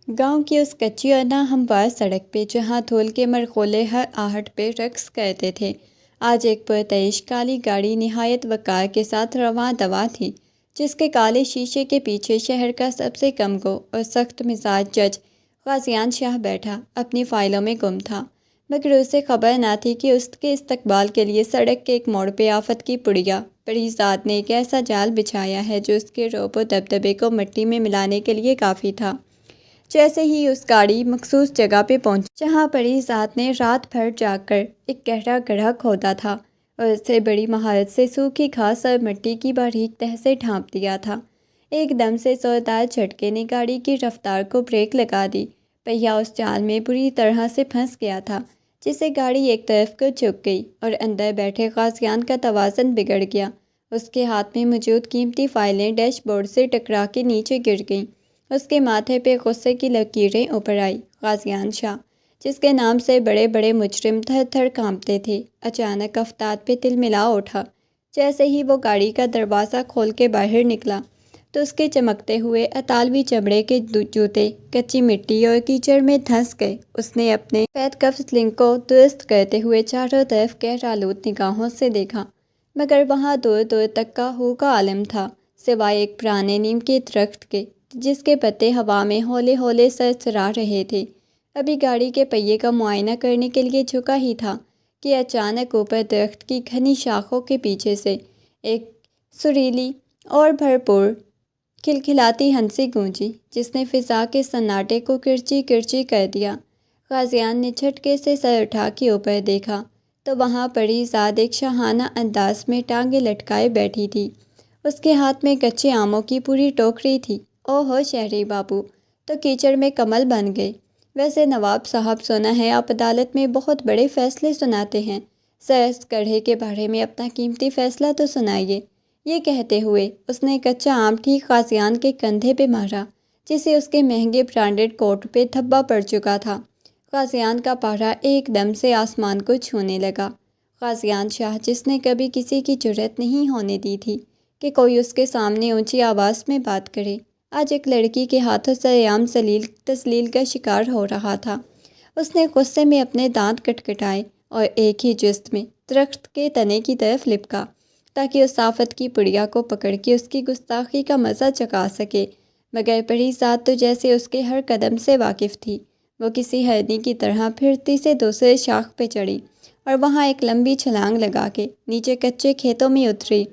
گاؤں کی اس کچی اور ناہموار سڑک پہ جہاں دھول کے مرغولے ہر آہٹ پہ رقص کرتے تھے، آج ایک پرتعیش کالی گاڑی نہایت وقار کے ساتھ رواں دواں تھی، جس کے کالے شیشے کے پیچھے شہر کا سب سے کم گو اور سخت مزاج جج غازیان شاہ بیٹھا اپنی فائلوں میں گم تھا، مگر اسے خبر نہ تھی کہ اس کے استقبال کے لیے سڑک کے ایک موڑ پہ آفت کی پڑیا پریزاد نے ایک ایسا جال بچھایا ہے جو اس کے رعب و دبدبے کو مٹی میں ملانے کے لیے کافی تھا۔ جیسے ہی اس گاڑی مخصوص جگہ پہ پہنچی جہاں پریزاد نے رات بھر جاگ کر ایک گہرا گڑھا کھودا تھا اور اسے بڑی مہارت سے سوکھی گھاس اور مٹی کی باریک تہہ سے ڈھانپ دیا تھا، ایک دم سے زوردار جھٹکے نے گاڑی کی رفتار کو بریک لگا دی۔ پہیا اس جال میں بری طرح سے پھنس گیا تھا، جس سے گاڑی ایک طرف کو جھک گئی اور اندر بیٹھے غازیان کا توازن بگڑ گیا۔ اس کے ہاتھ میں موجود قیمتی فائلیں ڈیش بورڈ سے ٹکرا کے نیچے گر گئیں، اس کے ماتھے پہ غصے کی لکیریں ابھر آئیں۔ غازیان شاہ، جس کے نام سے بڑے بڑے مجرم تھر تھر کانپتے تھے، اچانک افتاد پہ تلملا اٹھا۔ جیسے ہی وہ گاڑی کا دروازہ کھول کے باہر نکلا تو اس کے چمکتے ہوئے اطالوی چمڑے کے جوتے کچی مٹی اور کیچڑ میں دھنس گئے۔ اس نے اپنے سفید کف سلنگ کو درست کرتے ہوئے چاروں طرف غیر آلود نگاہوں سے دیکھا، مگر وہاں دور دور تک کا ہو کا عالم تھا، سوائے ایک پرانے نیم کے درخت کے جس کے پتے ہوا میں ہولے ہولے سرسرا رہے تھے۔ ابھی گاڑی کے پہیے کا معائنہ کرنے کے لیے جھکا ہی تھا کہ اچانک اوپر درخت کی گھنی شاخوں کے پیچھے سے ایک سریلی اور بھرپور کھلکھلاتی ہنسی گونجی، جس نے فضا کے سناٹے کو کرچی کرچی کر دیا۔ غازیان نے جھٹکے سے سر اٹھا کے اوپر دیکھا تو وہاں پریزاد ایک شاہانہ انداز میں ٹانگیں لٹکائے بیٹھی تھی، اس کے ہاتھ میں کچے آموں کی پوری ٹوکری تھی۔ او ہو شہری بابو تو کیچڑ میں کمل بن گئے۔ ویسے نواب صاحب، سنا ہے آپ عدالت میں بہت بڑے فیصلے سناتے ہیں، سر اس گڑھے کے بارے میں اپنا قیمتی فیصلہ تو سنائیے۔ یہ کہتے ہوئے اس نے کچا آم ٹھیک غازیان کے کندھے پہ مارا، جسے اس کے مہنگے برانڈڈ کوٹ پہ دھبا پڑ چکا تھا۔ غازیان کا پارا ایک دم سے آسمان کو چھونے لگا۔ غازیان شاہ، جس نے کبھی کسی کی جرأت نہیں ہونے دی تھی کہ کوئی اس کے سامنے اونچی آواز میں بات کرے، آج ایک لڑکی کے ہاتھوں سرعام تسلیل کا شکار ہو رہا تھا۔ اس نے غصے میں اپنے دانت کٹکھٹائے اور ایک ہی جست میں درخت کے تنے کی طرف لپکا تاکہ اس آفت کی پڑیا کو پکڑ کے اس کی گستاخی کا مزہ چکھا سکے، مگر پریزاد تو جیسے اس کے ہر قدم سے واقف تھی۔ وہ کسی ہرنی کی طرح پھرتی سے دوسرے شاخ پہ چڑھی اور وہاں ایک لمبی چھلانگ لگا کے نیچے کچے کھیتوں میں اتری،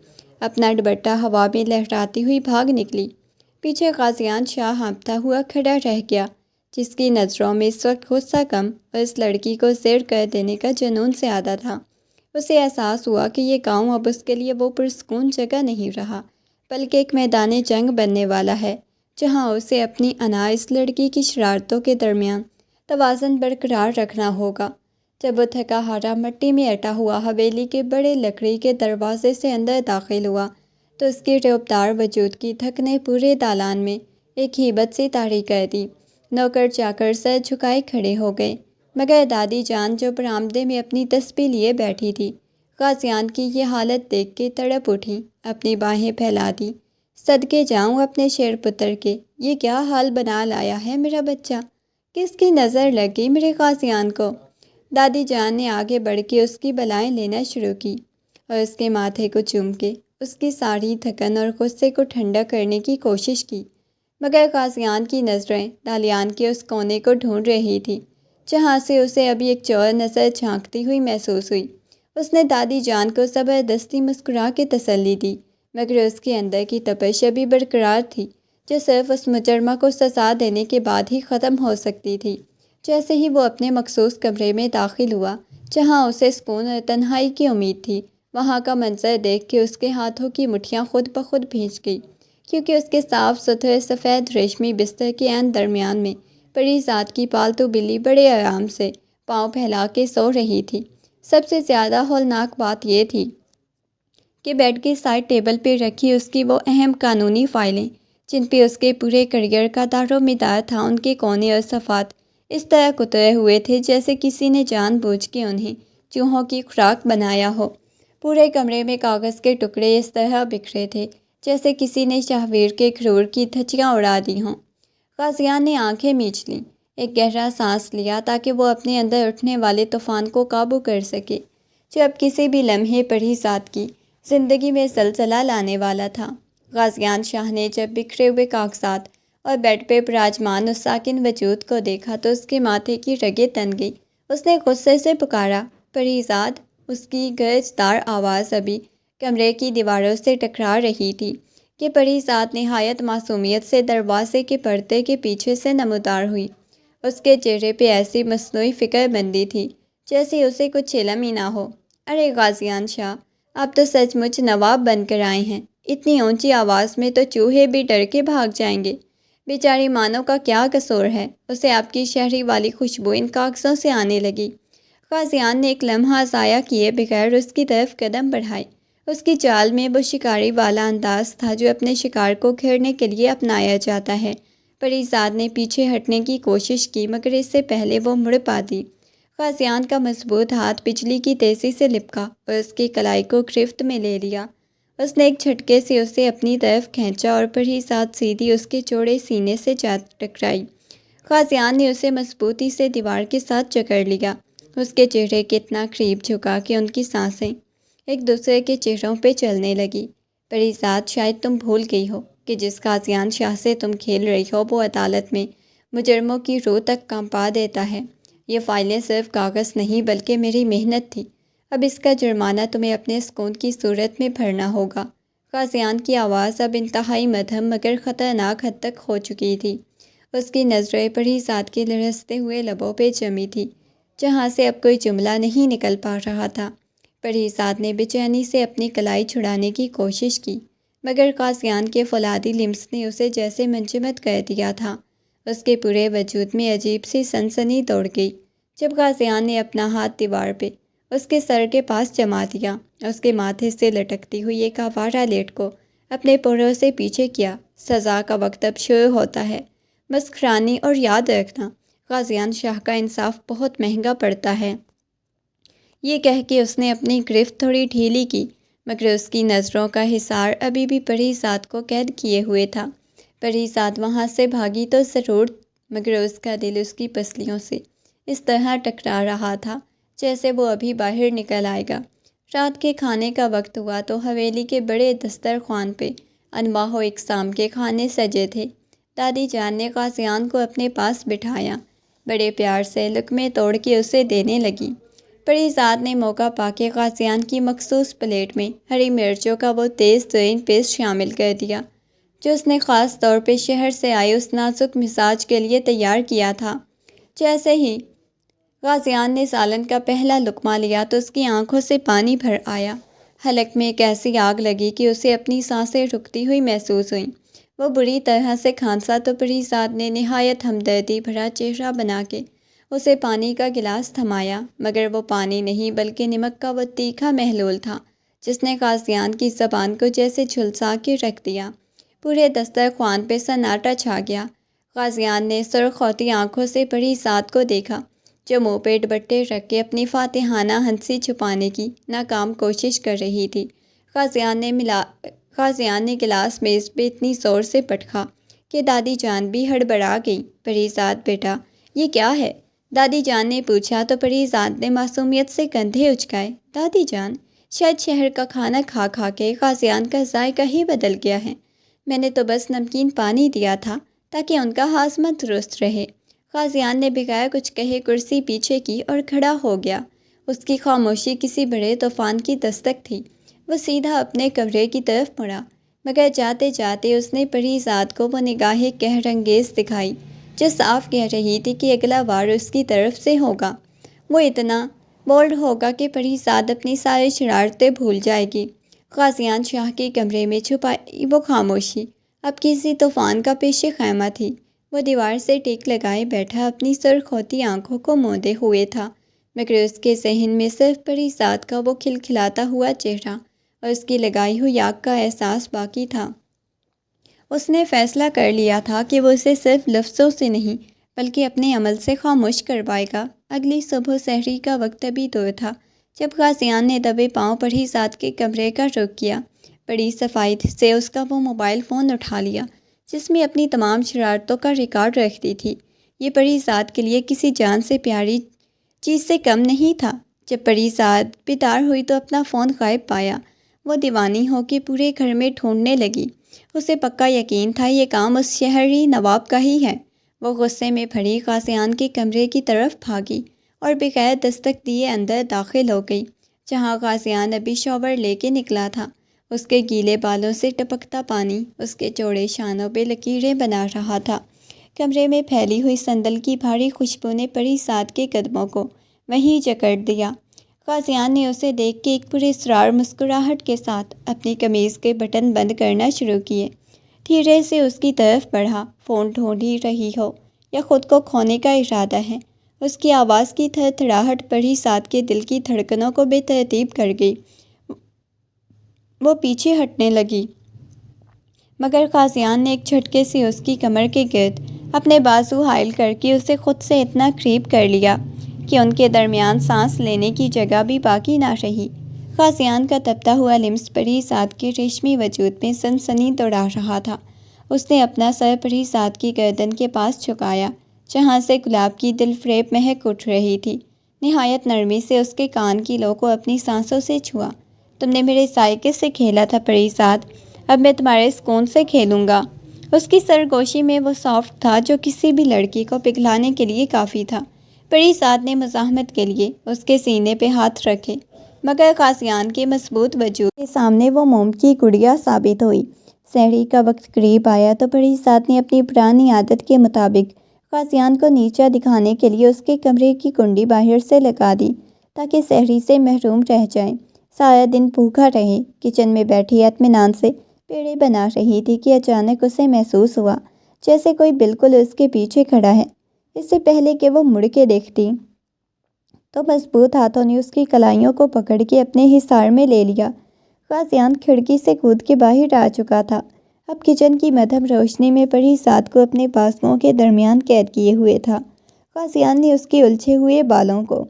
اپنا دوپٹہ ہوا میں لہراتی ہوئی بھاگ نکلی۔ پیچھے غازیان شاہ ہانپتا ہوا کھڑا رہ گیا، جس کی نظروں میں اس وقت غصہ کم اور اس لڑکی کو زیر کر دینے کا جنون زیادہ تھا۔ اسے احساس ہوا کہ یہ گاؤں اب اس کے لیے وہ پرسکون جگہ نہیں رہا، بلکہ ایک میدان جنگ بننے والا ہے، جہاں اسے اپنی انا اس لڑکی کی شرارتوں کے درمیان توازن برقرار رکھنا ہوگا۔ جب وہ تھکا ہارا مٹی میں اٹا ہوا حویلی کے بڑے لکڑی کے دروازے سے اندر داخل ہوا تو اس کی رعبدار وجود کی دھک نے پورے دالان میں ایک ہیبت سی طاری کر دی۔ نوکر چاکر سر جھکائے کھڑے ہو گئے، مگر دادی جان جو برآمدے میں اپنی تسبیح لیے بیٹھی تھی، غازیان کی یہ حالت دیکھ کے تڑپ اٹھی، اپنی باہیں پھیلا دی۔ صدقے جاؤں اپنے شیر پتر کے، یہ کیا حال بنا لایا ہے میرا بچہ، کس کی نظر لگ گئی میرے غازیان کو۔ دادی جان نے آگے بڑھ کے اس کی بلائیں لینا شروع کی اور اس کے ماتھے کو چوم کے اس کی ساری تھکن اور غصے کو ٹھنڈا کرنے کی کوشش کی، مگر غازیان کی نظریں دالیان کے اس کونے کو ڈھونڈ رہی تھی جہاں سے اسے ابھی ایک چور نظر جھانکتی ہوئی محسوس ہوئی۔ اس نے دادی جان کو زبردستی مسکرا کے تسلی دی، مگر اس کے اندر کی تپش ابھی برقرار تھی، جو صرف اس مجرمہ کو سزا دینے کے بعد ہی ختم ہو سکتی تھی۔ جیسے ہی وہ اپنے مخصوص کمرے میں داخل ہوا جہاں اسے سکون اور تنہائی کی امید تھی، وہاں کا منظر دیکھ کے اس کے ہاتھوں کی مٹھیاں خود بخود بھیج گئی، کیونکہ اس کے صاف ستھرے سفید ریشمی بستر کے عین درمیان میں پریزاد کی پالتو بلی بڑے آرام سے پاؤں پھیلا کے سو رہی تھی۔ سب سے زیادہ ہولناک بات یہ تھی کہ بیڈ کے سائڈ ٹیبل پہ رکھی اس کی وہ اہم قانونی فائلیں جن پہ اس کے پورے کیریئر کا دار و مدار تھا، ان کے کونے اور صفحات اس طرح کترے ہوئے تھے جیسے کسی نے جان بوجھ کے انہیں چوہوں کی خوراک بنایا ہو۔ پورے کمرے میں کاغذ کے ٹکڑے اس طرح بکھرے تھے جیسے کسی نے شاہویر کے غرور کی دھچیاں اڑا دی ہوں۔ غازیان نے آنکھیں میچ لیں، ایک گہرا سانس لیا تاکہ وہ اپنے اندر اٹھنے والے طوفان کو قابو کر سکے جو اب کسی بھی لمحے پریزاد کی زندگی میں زلزلہ لانے والا تھا۔ غازیان شاہ نے جب بکھرے ہوئے کاغذات اور بیڈ پہ براجمان اس ساکن وجود کو دیکھا تو اس کے ماتھے کی رگیں تن گئی۔ اس نے غصے سے پکارا، پریزاد! اس کی گرجدار آواز ابھی کمرے کی دیواروں سے ٹکرا رہی تھی کہ پریزاد نہایت معصومیت سے دروازے کے پردے کے پیچھے سے نمودار ہوئی۔ اس کے چہرے پہ ایسی مصنوعی فکر مندی تھی جیسے اسے کچھ علم ہی نہ ہو۔ ارے غازیان شاہ، آپ تو سچ مچ نواب بن کر آئے ہیں۔ اتنی اونچی آواز میں تو چوہے بھی ڈر کے بھاگ جائیں گے۔ بیچاری مانو کا کیا قصور ہے؟ اسے آپ کی شہری والی خوشبو ان کاغذوں سے آنے لگی۔ غازیان نے ایک لمحہ ضائع کیے بغیر اس کی طرف قدم بڑھائے۔ اس کی چال میں وہ شکاری والا انداز تھا جو اپنے شکار کو گھیرنے کے لیے اپنایا جاتا ہے۔ پریزاد نے پیچھے ہٹنے کی کوشش کی مگر اس سے پہلے وہ مڑ پاتی۔ غازیان کا مضبوط ہاتھ بجلی کی تیزی سے لپکا اور اس کی کلائی کو گرفت میں لے لیا۔ اس نے ایک جھٹکے سے اسے اپنی طرف کھینچا اور پریزاد سیدھی اس کے چوڑے سینے سے جا ٹکرائی۔ غازیان نے اسے مضبوطی سے دیوار کے ساتھ جکڑ لیا۔ اس کے چہرے کے اتنا قریب جھکا کہ ان کی سانسیں ایک دوسرے کے چہروں پہ چلنے لگی۔ پریزاد، شاید تم بھول گئی ہو کہ جس غازیان شاہ سے تم کھیل رہی ہو وہ عدالت میں مجرموں کی روح تک کانپا دیتا ہے۔ یہ فائلیں صرف کاغذ نہیں بلکہ میری محنت تھی۔ اب اس کا جرمانہ تمہیں اپنے سکون کی صورت میں بھرنا ہوگا۔ غازیان کی آواز اب انتہائی مدھم مگر خطرناک حد تک ہو چکی تھی۔ اس کی نظریں پریزاد کے لرزتے ہوئے لبوں پہ جمی تھی جہاں سے اب کوئی جملہ نہیں نکل پا رہا تھا۔ پریزاد نے بے چینی سے اپنی کلائی چھڑانے کی کوشش کی مگر غازیان کے فولادی لمس نے اسے جیسے منجمد کر دیا تھا۔ اس کے پورے وجود میں عجیب سی سنسنی دوڑ گئی جب غازیان نے اپنا ہاتھ دیوار پہ اس کے سر کے پاس جما دیا۔ اس کے ماتھے سے لٹکتی ہوئی ایک آوارہ لیٹ کو اپنے پوروں سے پیچھے کیا۔ سزا کا وقت اب شروع ہوتا ہے، مسخرانی، اور یاد رکھنا غازیان شاہ کا انصاف بہت مہنگا پڑتا ہے۔ یہ کہہ کے اس نے اپنی گرفت تھوڑی ڈھیلی کی مگر اس کی نظروں کا حصار ابھی بھی پریزاد کو قید کیے ہوئے تھا۔ پریزاد وہاں سے بھاگی تو ضرور مگر اس کا دل اس کی پسلیوں سے اس طرح ٹکرا رہا تھا جیسے وہ ابھی باہر نکل آئے گا۔ رات کے کھانے کا وقت ہوا تو حویلی کے بڑے دسترخوان پہ انواع و اقسام کے کھانے سجے تھے۔ دادی جان نے غازیان کو اپنے پاس بٹھایا، بڑے پیار سے لقمے توڑ کے اسے دینے لگی۔ پریزاد نے موقع پا کے غازیان کی مخصوص پلیٹ میں ہری مرچوں کا وہ تیز ترین پیسٹ شامل کر دیا جو اس نے خاص طور پہ شہر سے آئے اس نازک مزاج کے لیے تیار کیا تھا۔ جیسے ہی غازیان نے سالن کا پہلا لقمہ لیا تو اس کی آنکھوں سے پانی بھر آیا۔ حلق میں ایک ایسی آگ لگی کہ اسے اپنی سانسیں رکتی ہوئی محسوس ہوئیں۔ وہ بری طرح سے کھانسا تو پریزاد نے نہایت ہمدردی بھرا چہرہ بنا کے اسے پانی کا گلاس تھمایا مگر وہ پانی نہیں بلکہ نمک کا وہ تیکھا محلول تھا جس نے غازیان کی زبان کو جیسے جھلسا کے رکھ دیا۔ پورے دسترخوان پہ سناٹا چھا گیا۔ غازیان نے سرخ ہوتی آنکھوں سے پریزاد کو دیکھا جو منہ پہ دوپٹے رکھ کے اپنی فاتحانہ ہنسی چھپانے کی ناکام کوشش کر رہی تھی۔ غازیان نے گلاس میز پہ اتنی زور سے پٹکا کہ دادی جان بھی ہڑبڑا گئی۔ پریزاد بیٹا، یہ کیا ہے؟ دادی جان نے پوچھا تو پریزاد نے معصومیت سے کندھے اچکائے۔ دادی جان، شاید شہر کا کھانا کھا کھا کے غازیان کا ذائقہ ہی بدل گیا ہے۔ میں نے تو بس نمکین پانی دیا تھا تاکہ ان کا ہاضمہ درست رہے۔ غازیان نے بغیر کچھ کہے کرسی پیچھے کی اور کھڑا ہو گیا۔ اس کی خاموشی کسی بڑے طوفان کی دستک تھی۔ وہ سیدھا اپنے کمرے کی طرف مڑا مگر جاتے جاتے اس نے پریزاد کو وہ نگاہ قہر انگیز دکھائی جو صاف کہہ رہی تھی کہ اگلا وار اس کی طرف سے ہوگا۔ وہ اتنا بولڈ ہوگا کہ پریزاد اپنی ساری شرارتیں بھول جائے گی۔ غازیان شاہ کے کمرے میں چھپائی وہ خاموشی اب کسی طوفان کا پیش خیمہ تھی۔ وہ دیوار سے ٹیک لگائے بیٹھا اپنی سرخ ہوتی آنکھوں کو موندے ہوئے تھا مگر اس کے ذہن میں صرف پریزاد کا وہ کھلکھلاتا ہوا چہرہ اور اس کی لگائی ہوئی آگ کا احساس باقی تھا۔ اس نے فیصلہ کر لیا تھا کہ وہ اسے صرف لفظوں سے نہیں بلکہ اپنے عمل سے خاموش کروائے گا۔ اگلی صبح سحری کا وقت ابھی دور تھا جب غازیان نے دبے پاؤں پریزاد کے کمرے کا رخ کیا۔ بڑی صفائی سے اس کا وہ موبائل فون اٹھا لیا جس میں اپنی تمام شرارتوں کا ریکارڈ رکھتی تھی۔ یہ پری سعد کے لیے کسی جان سے پیاری چیز سے کم نہیں تھا۔ جب پری سعد بیدار ہوئی تو اپنا فون غائب پایا۔ وہ دیوانی ہو کے پورے گھر میں ڈھونڈنے لگی۔ اسے پکا یقین تھا یہ کام اس شہری نواب کا ہی ہے۔ وہ غصے میں بھری قاضیان کے کمرے کی طرف بھاگی اور بغیر دستک دیے اندر داخل ہو گئی، جہاں قاضیان ابھی شاور لے کے نکلا تھا۔ اس کے گیلے بالوں سے ٹپکتا پانی اس کے چوڑے شانوں پہ لکیریں بنا رہا تھا۔ کمرے میں پھیلی ہوئی سندل کی بھاری خوشبو نے پری سعد کے قدموں کو وہیں جکڑ دیا۔ قاضیان نے اسے دیکھ کے ایک پراسرار مسکراہٹ کے ساتھ اپنی قمیض کے بٹن بند کرنا شروع کیے۔ دھیرے سے اس کی طرف بڑھا۔ فون ڈھونڈ ہی رہی ہو یا خود کو کھونے کا ارادہ ہے؟ اس کی آواز کی تھر تھراہٹ پری سعد کے دل کی دھڑکنوں کو بے ترتیب کر گئی۔ وہ پیچھے ہٹنے لگی، مگر قاضیان نے ایک جھٹکے سے اس کی کمر کے گرد اپنے بازو حائل کر کے اسے خود سے اتنا قریب کر لیا کہ ان کے درمیان سانس لینے کی جگہ بھی باقی نہ رہی۔ قاضیان کا تپتا ہوا لمس پری سعد کے ریشمی وجود میں سنسنی دوڑا رہا تھا۔ اس نے اپنا سر پری سعد کی گردن کے پاس جھکایا، جہاں سے گلاب کی دل فریب مہک اٹھ رہی تھی۔ نہایت نرمی سے اس کے کان کی لو کو اپنی سانسوں سے چھوا۔ تم نے میرے سائیکل سے کھیلا تھا پری سعد، اب میں تمہارے سکون سے کھیلوں گا۔ اس کی سرگوشی میں وہ سافٹ تھا جو کسی بھی لڑکی کو پگھلانے کے لیے کافی تھا۔ پری سعد نے مزاحمت کے لیے اس کے سینے پہ ہاتھ رکھے، مگر قاضیان کے مضبوط وجود کے سامنے وہ موم کی گڑیا ثابت ہوئی۔ سحری کا وقت قریب آیا تو پری سعد نے اپنی پرانی عادت کے مطابق قاضیان کو نیچا دکھانے کے لیے اس کے کمرے کی کنڈی باہر سے لگا دی تاکہ سحری سے محروم رہ جائے۔ سارا دن بھوکا رہے، کچن میں بیٹھی اطمینان سے پیڑے بنا رہی تھی کہ اچانک اسے محسوس ہوا جیسے کوئی بالکل اس کے پیچھے کھڑا ہے۔ اس سے پہلے کہ وہ مڑ کے دیکھتی تو مضبوط ہاتھوں نے اس کی کلائیوں کو پکڑ کے اپنے حصار میں لے لیا۔ قاضیان کھڑکی سے کود کے باہر آ چکا تھا۔ اب کچن کی مدھم روشنی میں پری سعد کو اپنے بازوؤں کے درمیان قید کیے ہوئے تھا۔ قاضیان نے اس کے الجھے ہوئے بالوں کو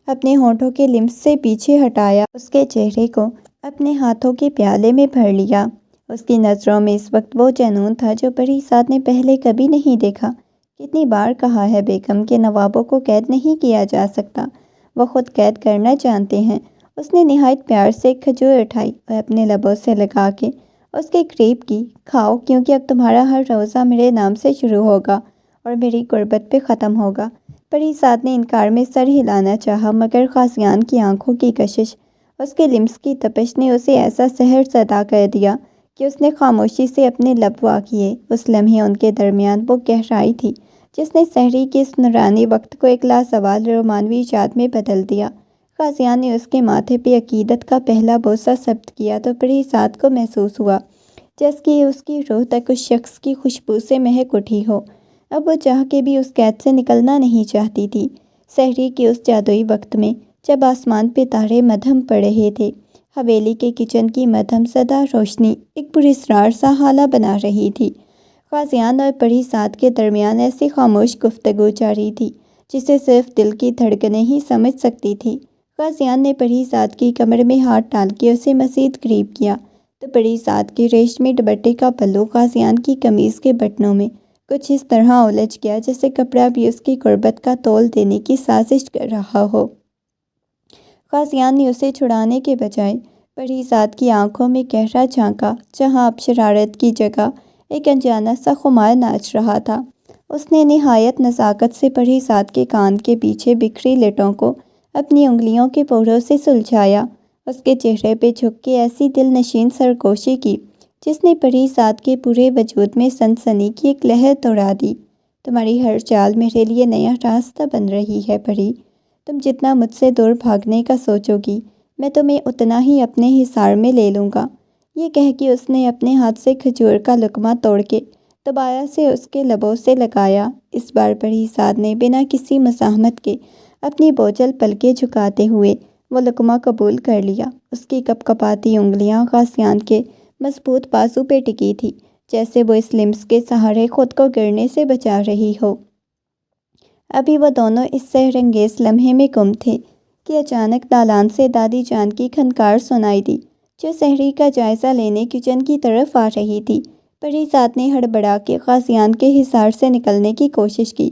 اپنے ہونٹوں کے لمس سے پیچھے ہٹایا، اس کے چہرے کو اپنے ہاتھوں کے پیالے میں بھر لیا۔ اس کی نظروں میں اس وقت وہ جنون تھا جو پری سعد نے پہلے کبھی نہیں دیکھا۔ کتنی بار کہا ہے بیگم کہ نوابوں کو قید نہیں کیا جا سکتا، وہ خود قید کرنا جانتے ہیں۔ اس نے نہایت پیار سے ایک کھجور اٹھائی اور اپنے لبوں سے لگا کے اس کے قریب کی۔ کھاؤ، کیونکہ اب تمہارا ہر روزہ میرے نام سے شروع ہوگا اور میری غربت پہ ختم ہوگا۔ پری سعد نے انکار میں سر ہلانا چاہا، مگر قاضیان کی آنکھوں کی کشش، اس کے لمس کی تپش نے اسے ایسا سحر زدہ کر دیا کہ اس نے خاموشی سے اپنے لب وا کیے۔ اس لمحے ان کے درمیان وہ گہرائی تھی جس نے سحری کے اس نورانی وقت کو ایک لازوال رومانوی یاد میں بدل دیا۔ قاضیان نے اس کے ماتھے پہ عقیدت کا پہلا بوسہ ثبت کیا تو پری سعد کو محسوس ہوا جیسے کہ اس کی روح تک اس شخص کی خوشبو سے مہک اٹھی ہو۔ اب وہ چاہ کے بھی اس قید سے نکلنا نہیں چاہتی تھی۔ سحری کے اس جادوئی وقت میں جب آسمان پہ تارے مدھم پڑ رہے تھے، حویلی کے کچن کی مدھم زدہ روشنی ایک پراسرار سا حالہ بنا رہی تھی۔ قاضیان اور پری سعد کے درمیان ایسی خاموش گفتگو جاری تھی جسے صرف دل کی دھڑکنیں ہی سمجھ سکتی تھی۔ قاضیان نے پری سعد کی کمر میں ہاتھ ڈال کے اسے مزید قریب کیا تو پری سعد کے ریشمی دوپٹے کا پلو قاضیان کی قمیض کے بٹنوں میں کچھ اس طرح الجھ گیا جیسے کپڑا بھی اس کی غربت کا تول دینے کی سازش کر رہا ہو۔ قاضیان نے اسے چھڑانے کے بجائے پری سعد کی آنکھوں میں گہرا جھانکا، جہاں اب شرارت کی جگہ ایک انجانا سا خمار ناچ رہا تھا۔ اس نے نہایت نزاکت سے پری سعد کے کان کے پیچھے بکھری لٹوں کو اپنی انگلیوں کے پوروں سے سلجھایا، اس کے چہرے پہ جھک کے ایسی دل نشین سرگوشی کی جس نے پری سعد کے پورے وجود میں سنسنی کی ایک لہر دوڑا دی۔ تمہاری ہر چال میرے لیے نیا راستہ بن رہی ہے پری، تم جتنا مجھ سے دور بھاگنے کا سوچو گی میں تمہیں اتنا ہی اپنے حصار میں لے لوں گا۔ یہ کہہ کے اس نے اپنے ہاتھ سے کھجور کا لقمہ توڑ کے دوبارہ سے اس کے لبوں سے لگایا۔ اس بار پری سعد نے بنا کسی مزاحمت کے اپنی بوجھل پلکیں جھکاتے ہوئے وہ لقمہ قبول کر لیا۔ اس کی کپ کپاتی انگلیاں قاضیان کے مضبوط بازو پہ ٹکی تھی، جیسے وہ اس لمس کے سہارے خود کو گرنے سے بچا رہی ہو۔ ابھی وہ دونوں اس سحر انگیز لمحے میں گم تھے کہ اچانک دالان سے دادی جان کی کھنکار سنائی دی، جو سحری کا جائزہ لینے کچن کی طرف آ رہی تھی۔ پریزاد نے ہڑبڑا کے قاضیان کے حصار سے نکلنے کی کوشش کی،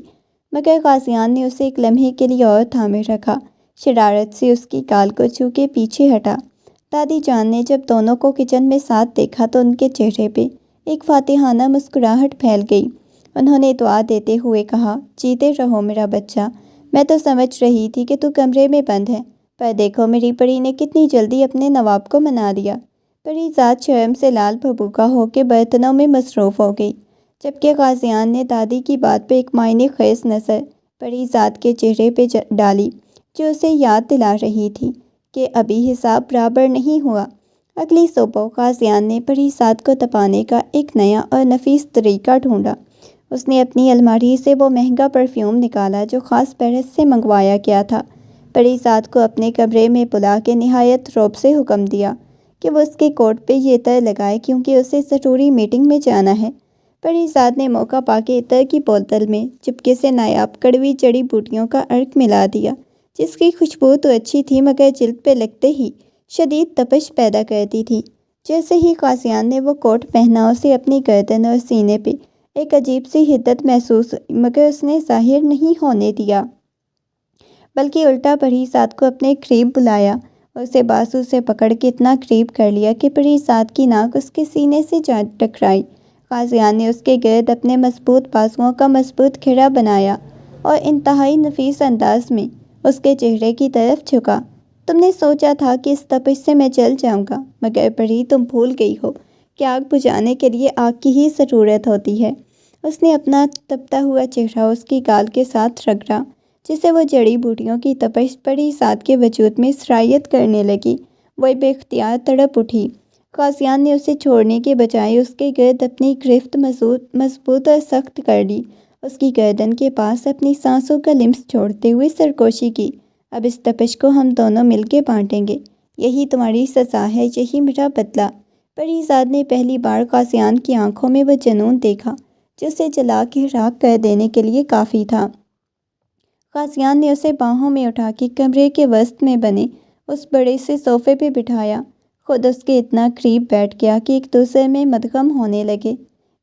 مگر قاضیان نے اسے ایک لمحے کے لیے اور تھامے رکھا، شرارت سے اس کی گال کو چھو کے پیچھے ہٹا۔ دادی جان نے جب دونوں کو کچن میں ساتھ دیکھا تو ان کے چہرے پہ ایک فاتحانہ مسکراہٹ پھیل گئی۔ انہوں نے دعا دیتے ہوئے کہا، جیتے رہو میرا بچہ، میں تو سمجھ رہی تھی کہ تو کمرے میں بند ہے، پر دیکھو میری پری نے کتنی جلدی اپنے نواب کو منا دیا۔ پریزاد شرم سے لال بھبوکا ہو کے برتنوں میں مصروف ہو گئی، جبکہ قاضیان نے دادی کی بات پہ ایک معنی خیز نظر پریزاد کے چہرے پہ ڈالی، جو اسے یاد دلا رہی تھی کہ ابھی حساب برابر نہیں ہوا۔ اگلی صبح قاضیان نے پریزاد کو تپانے کا ایک نیا اور نفیس طریقہ ڈھونڈا۔ اس نے اپنی الماری سے وہ مہنگا پرفیوم نکالا جو خاص پیرس سے منگوایا گیا تھا، پریزاد کو اپنے کمرے میں بلا کے نہایت رعب سے حکم دیا کہ وہ اس کے کوٹ پہ یہ عطر لگائے کیونکہ اسے ضروری میٹنگ میں جانا ہے۔ پریزاد نے موقع پا کے عطر کی بوتل میں چپکے سے نایاب کڑوی جڑی بوٹیوں کا عرق ملا دیا، جس کی خوشبو تو اچھی تھی مگر جلد پہ لگتے ہی شدید تپش پیدا کرتی تھی۔ جیسے ہی قاضیان نے وہ کوٹ پہنا، اسے اپنی گردن اور سینے پہ ایک عجیب سی حدت محسوس ہوئی، مگر اس نے ظاہر نہیں ہونے دیا، بلکہ الٹا پریزاد کو اپنے قریب بلایا اور اسے بازو سے پکڑ کے اتنا قریب کر لیا کہ پریزاد کی ناک اس کے سینے سے جا ٹکرائی۔ قاضیان نے اس کے گرد اپنے مضبوط بازوؤں کا مضبوط گھیرا بنایا اور انتہائی نفیس انداز میں اس کے چہرے کی طرف جھکا۔ تم نے سوچا تھا کہ اس تپش سے میں جل جاؤں گا، مگر پری تم بھول گئی ہو کہ آگ بجھانے کے لیے آگ کی ہی ضرورت ہوتی ہے۔ اس نے اپنا تپتا ہوا چہرہ اس کی گال کے ساتھ رگڑا، جسے وہ جڑی بوٹیوں کی تپش پریزاد کے وجود میں سرایت کرنے لگی۔ وہ بے اختیار تڑپ اٹھی۔ قاضیان نے اسے چھوڑنے کے بجائے اس کے گرد اپنی گرفت مضبوط اور سخت کر لی، اس کی گردن کے پاس اپنی سانسوں کا لمس چھوڑتے ہوئے سرکوشی کی۔ اب اس تپش کو ہم دونوں مل کے بانٹیں گے، یہی تمہاری سزا ہے، یہی میرا بدلہ۔ پریزاد نے پہلی بار قاضیان کی آنکھوں میں وہ جنون دیکھا جو اسے جلا کے راکھ کر دینے کے لیے کافی تھا۔ قاضیان نے اسے باہوں میں اٹھا کے کمرے کے وسط میں بنے اس بڑے سے صوفے پہ بٹھایا، خود اس کے اتنا قریب بیٹھ گیا کہ ایک دوسرے میں مدغم ہونے لگے۔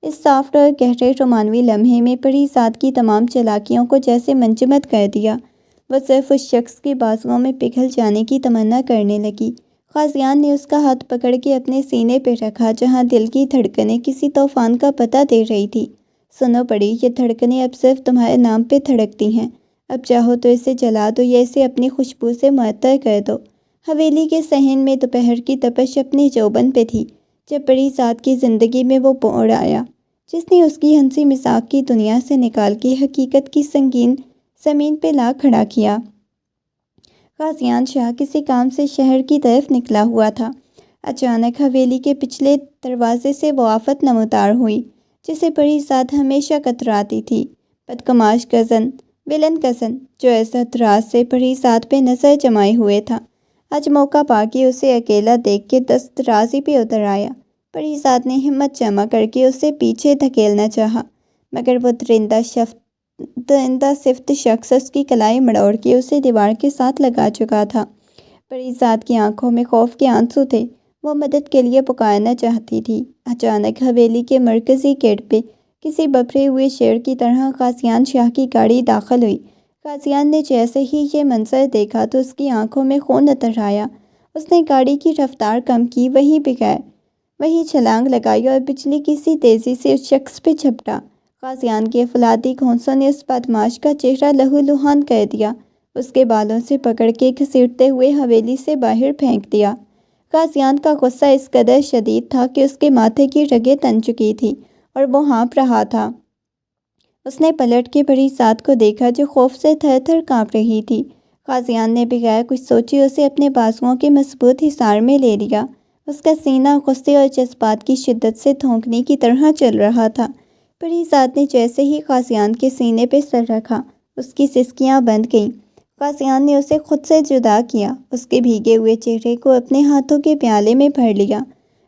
اس سافٹ اور گہرے رومانوی لمحے میں پریزاد کی تمام چالاکیوں کو جیسے منجمد کر دیا۔ وہ صرف اس شخص کے بازوؤں میں پگھل جانے کی تمنا کرنے لگی۔ قاضیان نے اس کا ہاتھ پکڑ کے اپنے سینے پہ رکھا جہاں دل کی دھڑکنیں کسی طوفان کا پتہ دے رہی تھی۔ سنو پڑی، یہ دھڑکنیں اب صرف تمہارے نام پہ دھڑکتی ہیں، اب چاہو تو اسے جلا دو یا اسے اپنی خوشبو سے معطر کر دو۔ حویلی کے صحن میں دوپہر کی تپش اپنے جوبن پہ تھی جب پریزاد کی زندگی میں وہ موڑ آیا جس نے اس کی ہنسی مذاق کی دنیا سے نکال کے حقیقت کی سنگین زمین پہ لا کھڑا کیا۔ قاضیان شاہ کسی کام سے شہر کی طرف نکلا ہوا تھا۔ اچانک حویلی کے پچھلے دروازے سے وہ آفت نمودار ہوئی جسے پریزاد ہمیشہ کتراتی تھی، بدگماش کزن، ویلن کزن، جو ایسا دراز سے پریزاد پہ نظر جمائے ہوئے تھا۔ آج موقع پا کے اسے اکیلا دیکھ کے دست درازی پہ اتر آیا۔ پریزاد نے ہمت جمع کر کے اسے پیچھے دھکیلنا چاہا، مگر وہ درندہ صفت شخص اس کی کلائی مڑوڑ کے اسے دیوار کے ساتھ لگا چکا تھا۔ پریزاد کی آنکھوں میں خوف کے آنسو تھے، وہ مدد کے لیے پکارنا چاہتی تھی۔ اچانک حویلی کے مرکزی گیٹ پہ کسی بپھرے ہوئے شیر کی طرح قاضیان شاہ کی گاڑی داخل ہوئی۔ قاضیان نے جیسے ہی یہ منظر دیکھا تو اس کی آنکھوں میں خون اتر آیا۔ اس نے گاڑی کی رفتار کم کی، وہیں چھلانگ لگائی اور بجلی کی سی تیزی سے اس شخص پہ جھپٹا۔ قاضیان کے فولادی گھونسوں نے اس بدماش کا چہرہ لہو لہان کر دیا، اس کے بالوں سے پکڑ کے گھسیٹتے ہوئے حویلی سے باہر پھینک دیا۔ قاضیان کا غصہ اس قدر شدید تھا کہ اس کے ماتھے کی رگیں تن چکی تھی اور وہ ہانپ رہا تھا۔ اس نے پلٹ کے پریزاد کو دیکھا جو خوف سے تھر تھر کانپ رہی تھی۔ قاضیان نے بغیر کچھ سوچے اسے اپنے بازوؤں کے مضبوط حصار میں لے لیا۔ اس کا سینہ غصے اور جذبات کی شدت سے دھونکنے کی طرح چل رہا تھا۔ پریزاد نے جیسے ہی قاضیان کے سینے پہ سر رکھا، اس کی سسکیاں بند گئیں۔ قاضیان نے اسے خود سے جدا کیا، اس کے بھیگے ہوئے چہرے کو اپنے ہاتھوں کے پیالے میں بھر لیا۔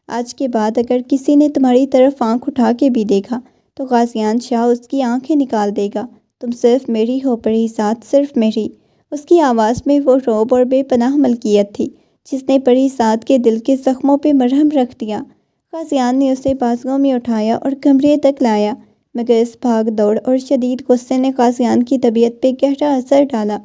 آج کے بعد اگر کسی نے تمہاری طرف آنکھ اٹھا کے بھی دیکھا تو قاضیان شاہ اس کی آنکھیں نکال دے گا۔ تم صرف میری ہو پریزاد، صرف میری۔ اس کی آواز میں وہ رعب اور بے پناہ ملکیت تھی جس نے پریزاد کے دل کے زخموں پہ مرہم رکھ دیا۔ غازیان نے اسے بازوؤں میں اٹھایا اور کمرے تک لایا، مگر اس بھاگ دوڑ اور شدید غصے نے غازیان کی طبیعت پہ گہرا اثر ڈالا۔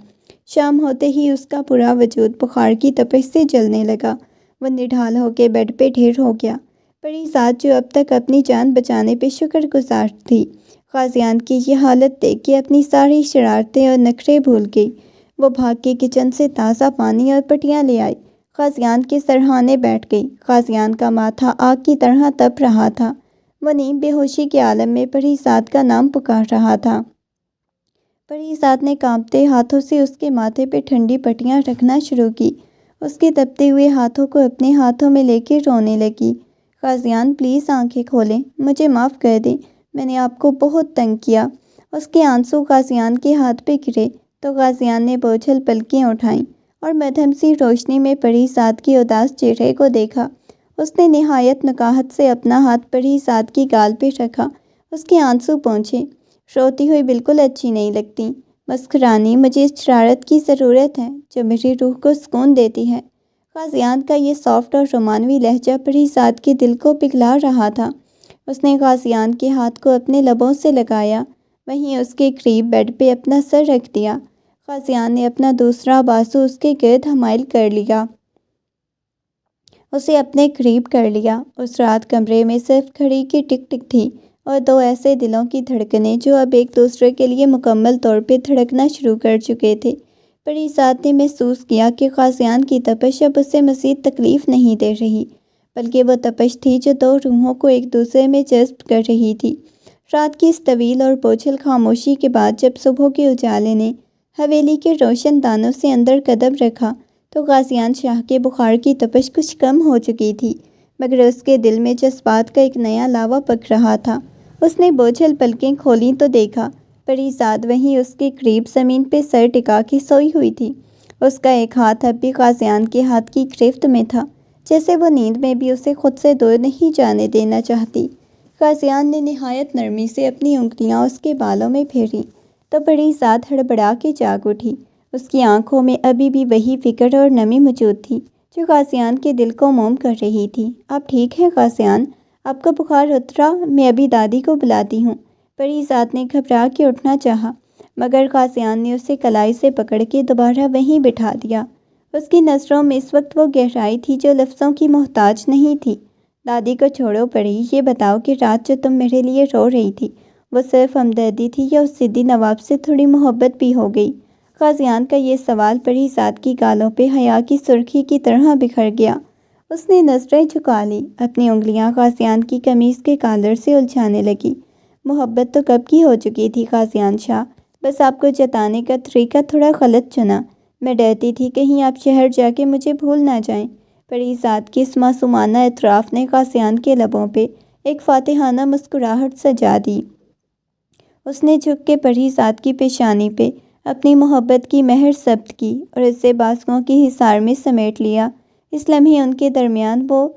شام ہوتے ہی اس کا پورا وجود بخار کی تپش سے جلنے لگا۔ وہ نڈھال ہو کے بیڈ پہ ڈھیر ہو گیا۔ پری ذات جو اب تک اپنی جان بچانے پہ شکر گزار تھی، غازیان کی یہ حالت دیکھ کے اپنی ساری شرارتیں اور نخرے بھول گئی۔ وہ بھاگ کے کچن سے تازہ پانی اور پٹیاں لے آئی، غازیان کے سرہانے بیٹھ گئی۔ غازیان کا ماتھا آگ کی طرح تپ رہا تھا۔ وہ نیم بے ہوشی کے عالم میں پری ذات کا نام پکار رہا تھا۔ پری ذات نے کانپتے ہاتھوں سے اس کے ماتھے پہ ٹھنڈی پٹیاں رکھنا شروع کی۔ اس کے تپتے ہوئے ہاتھوں کو اپنے ہاتھوں میں لے کے رونے لگی۔ غازیان پلیز آنکھیں کھولیں، مجھے معاف کر دیں، میں نے آپ کو بہت تنگ کیا۔ اس کے آنسو غازیان کے ہاتھ پہ گرے تو غازیان نے بوجھل پلکیں اٹھائیں اور مدھم سی روشنی میں پری ذات کے اداس چہرے کو دیکھا۔ اس نے نہایت نکاہت سے اپنا ہاتھ پری ذات کی گال پہ رکھا، اس کے آنسو پونچھے۔ روتی ہوئی بالکل اچھی نہیں لگتی، مسکرانی، مجھے اس شرارت کی ضرورت ہے جو میری روح کو سکون دیتی ہے۔ غازیان کا یہ سافٹ اور رومانوی لہجہ پری ذات کے دل کو پگھلا رہا تھا۔ اس نے غازیان کے ہاتھ کو اپنے لبوں سے لگایا، وہیں اس کے قریب بیڈ پہ اپنا سر رکھ دیا۔ غازیان نے اپنا دوسرا بازو اس کے گرد حائل کر لیا، اسے اپنے قریب کر لیا۔ اس رات کمرے میں صرف گھڑی کی ٹک ٹک تھی اور دو ایسے دلوں کی دھڑکنیں جو اب ایک دوسرے کے لیے مکمل طور پہ دھڑکنا شروع کر چکے تھے۔ پری ذات نے محسوس کیا کہ غازیان کی تپش اب اسے مزید تکلیف نہیں دے رہی، بلکہ وہ تپش تھی جو دو روحوں کو ایک دوسرے میں جذب کر رہی تھی۔ رات کی اس طویل اور بوجھل خاموشی کے بعد جب صبح کے اجالے نے حویلی کے روشن دانوں سے اندر قدم رکھا تو غازیان شاہ کے بخار کی تپش کچھ کم ہو چکی تھی، مگر اس کے دل میں جذبات کا ایک نیا لاوا پک رہا تھا۔ اس نے بوجھل پلکیں کھولیں تو دیکھا پری ذات وہیں اس کے قریب زمین پہ سر ٹکا کے سوئی ہوئی تھی۔ اس کا ایک ہاتھ اب بھی غازیان کے ہاتھ کی گرفت میں تھا، جیسے وہ نیند میں بھی اسے خود سے دور نہیں جانے دینا چاہتی۔ غازیان نے نہایت نرمی سے اپنی انگلیاں اس کے بالوں میں پھیریں تو پری ذات ہڑبڑا کے جاگ اٹھی۔ اس کی آنکھوں میں ابھی بھی وہی فکر اور نمی موجود تھی جو غازیان کے دل کو موم کر رہی تھی۔ آپ ٹھیک ہیں غازیان؟ آپ کا بخار اترا؟ میں ابھی دادی کو بلاتی ہوں۔ پری ذات نے گھبرا کے اٹھنا چاہا، مگر غازیان نے اسے کلائی سے پکڑ کے دوبارہ وہیں بٹھا دیا۔ اس کی نظروں میں اس وقت وہ گہرائی تھی جو لفظوں کی محتاج نہیں تھی۔ دادی کو چھوڑو پری، یہ بتاؤ کہ رات جو تم میرے لیے رو رہی تھی وہ صرف ہمدردی تھی یا اس ضدی نواب سے تھوڑی محبت بھی ہو گئی؟ غازیان کا یہ سوال پری ذات کی گالوں پہ حیا کی سرخی کی طرح بکھر گیا۔ اس نے نظریں جھکا لی، اپنی انگلیاں غازیان کی قمیض کے کالر سے الجھانے لگی۔ محبت تو کب کی ہو چکی تھی غازیان شاہ، بس آپ کو جتانے کا طریقہ تھوڑا غلط چنا۔ میں ڈرتی تھی کہیں آپ شہر جا کے مجھے بھول نہ جائیں۔ پری ذات کی اس معصومانہ اعتراف نے غازیان کے لبوں پہ ایک فاتحانہ مسکراہٹ سجا دی۔ اس نے جھک کے پری ذات کی پیشانی پہ اپنی محبت کی مہر ثبت کی اور اسے بازوؤں کی حصار میں سمیٹ لیا۔ اس لمحے ان کے درمیان وہ